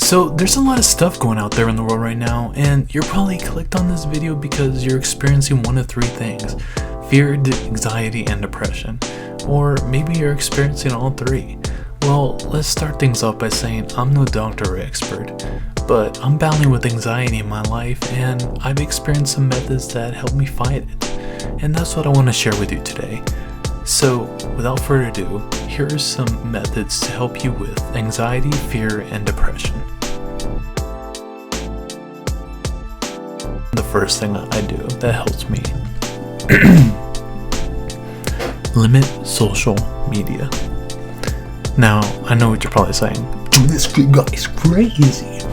So there's a lot of stuff going out there in the world right now, and you're probably clicked on this video because you're experiencing one of three things: fear, anxiety, and depression. Or maybe you're experiencing all three. Well, let's start things off by saying I'm no doctor or expert, but I'm battling with anxiety in my life, and I've experienced some methods that help me fight it. And that's what I want to share with you today. So, without further ado, here are some methods to help you with anxiety, fear, and depression. The first thing I do that helps me: limit social media. Now, I know what you're probably saying. Dude, this guy's crazy.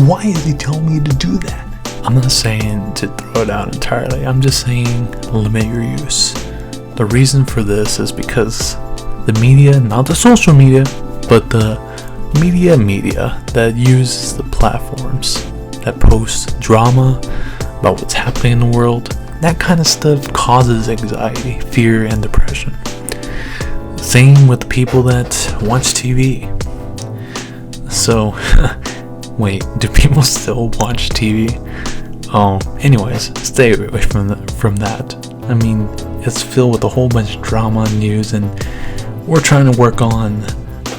Why is he telling me to do that? I'm not saying to throw it out entirely. I'm just saying limit your use. The reason for this is because the media, not the social media, but the media that uses the platforms that post drama about what's happening in the world, that kind of stuff causes anxiety, fear, and depression. Same with the people that watch TV. So, wait, do people still watch TV? Oh, anyways, stay away from that. I mean, it's filled with a whole bunch of drama and news, and we're trying to work on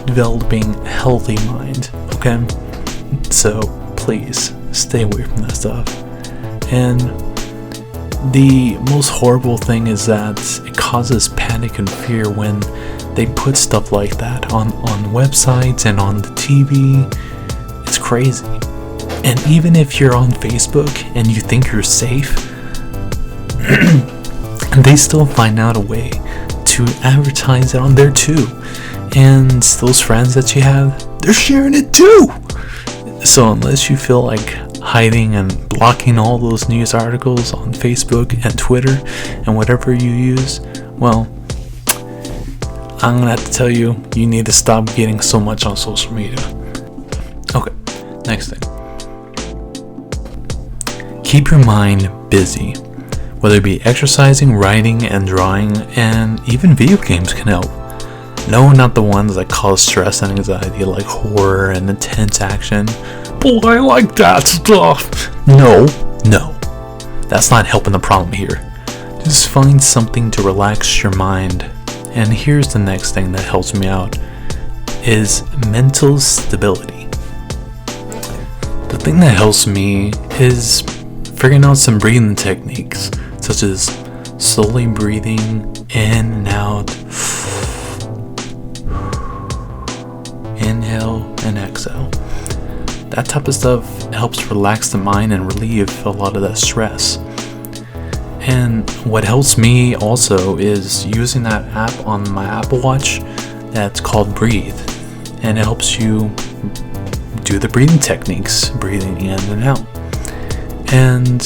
developing a healthy mind, okay? So, please, stay away from that stuff. And the most horrible thing is that it causes panic and fear when they put stuff like that on websites and on the TV. It's crazy. And even if you're on Facebook and you think you're safe, they still find out a way to advertise it on there too. And those friends that you have, they're sharing it too. So unless you feel like hiding and blocking all those news articles on Facebook and Twitter and whatever you use, well, I'm gonna have to tell you, you need to stop getting so much on social media. Okay, next thing. Keep your mind busy. Whether it be exercising, writing, and drawing, and even video games can help. No, not the ones that cause stress and anxiety like horror and intense action. Boy, I like that stuff. No, that's not helping the problem here. Just find something to relax your mind. And here's the next thing that helps me out, is mental stability. The thing that helps me is figuring out some breathing techniques, such as slowly breathing in and out, inhale and exhale. That type of stuff helps relax the mind and relieve a lot of that stress. And what helps me also is using that app on my Apple Watch that's called Breathe, and it helps you do the breathing techniques, breathing in and out. And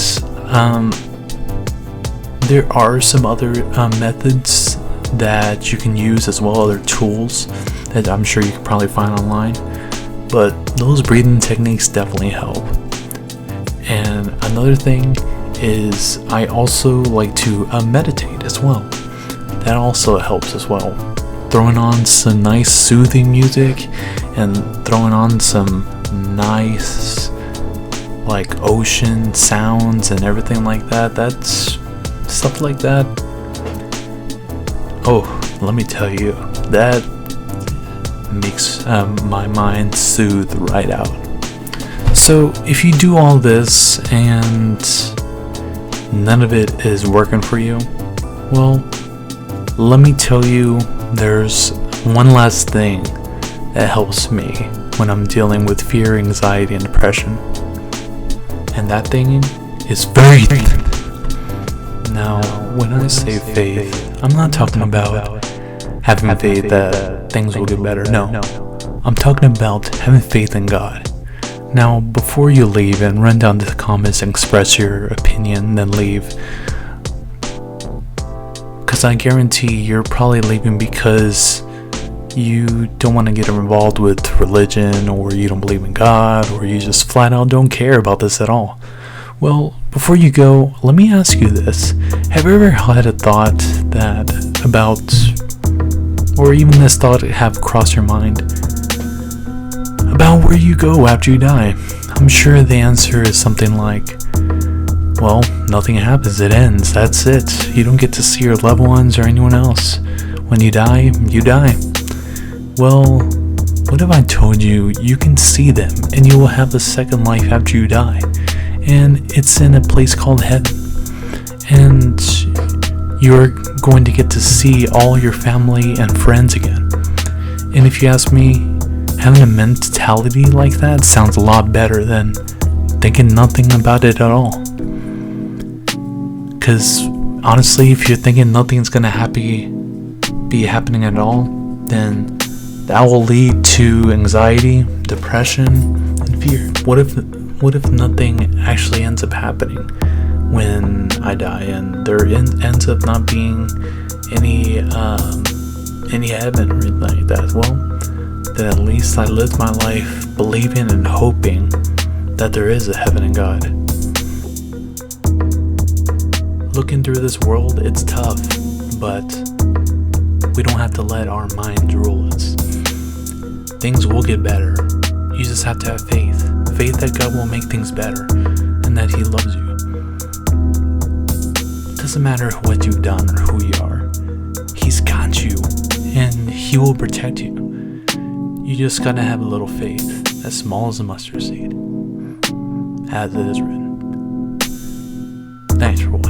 there are some other methods that you can use as well, other tools that I'm sure you can probably find online, but those breathing techniques definitely help. And another thing is I also like to meditate as well. That also helps as well. Throwing on some nice soothing music and throwing on some nice like ocean sounds and everything like that. That's stuff like that. Oh, let me tell you, that makes my mind soothe right out. So if you do all this and none of it is working for you, well, let me tell you, there's one last thing that helps me when I'm dealing with fear, anxiety, and depression. And that thing is faith. Now, when I say faith, I'm not talking about having faith that things will get better. No, I'm talking about having faith in God. Now, before you leave and run down to the comments and express your opinion, then leave. Because I guarantee you're probably leaving because you don't want to get involved with religion, or you don't believe in God, or you just flat out don't care about this at all. Well, before you go, let me ask you this. Have you ever had a thought that or even this thought have crossed your mind about where you go after you die. I'm sure the answer is something like, well, nothing happens, it ends, that's it. You don't get to see your loved ones or anyone else. When you die, you die. Well, what if I told you you can see them and you will have a second life after you die? And it's in a place called heaven. And you're going to get to see all your family and friends again. And if you ask me, having a mentality like that sounds a lot better than thinking nothing about it at all. Because honestly, if you're thinking nothing's gonna be happening at all, then that will lead to anxiety, depression, and fear. What if nothing actually ends up happening when I die, and there ends up not being any heaven or anything like that? Well, then at least I lived my life believing and hoping that there is a heaven and God. Looking through this world, it's tough, but we don't have to let our minds rule us. Things will get better. You just have to have faith. Faith that God will make things better and that He loves you. It doesn't matter what you've done or who you are. He's got you and He will protect you. You just gotta have a little faith, as small as a mustard seed, as it is written. Thanks for watching.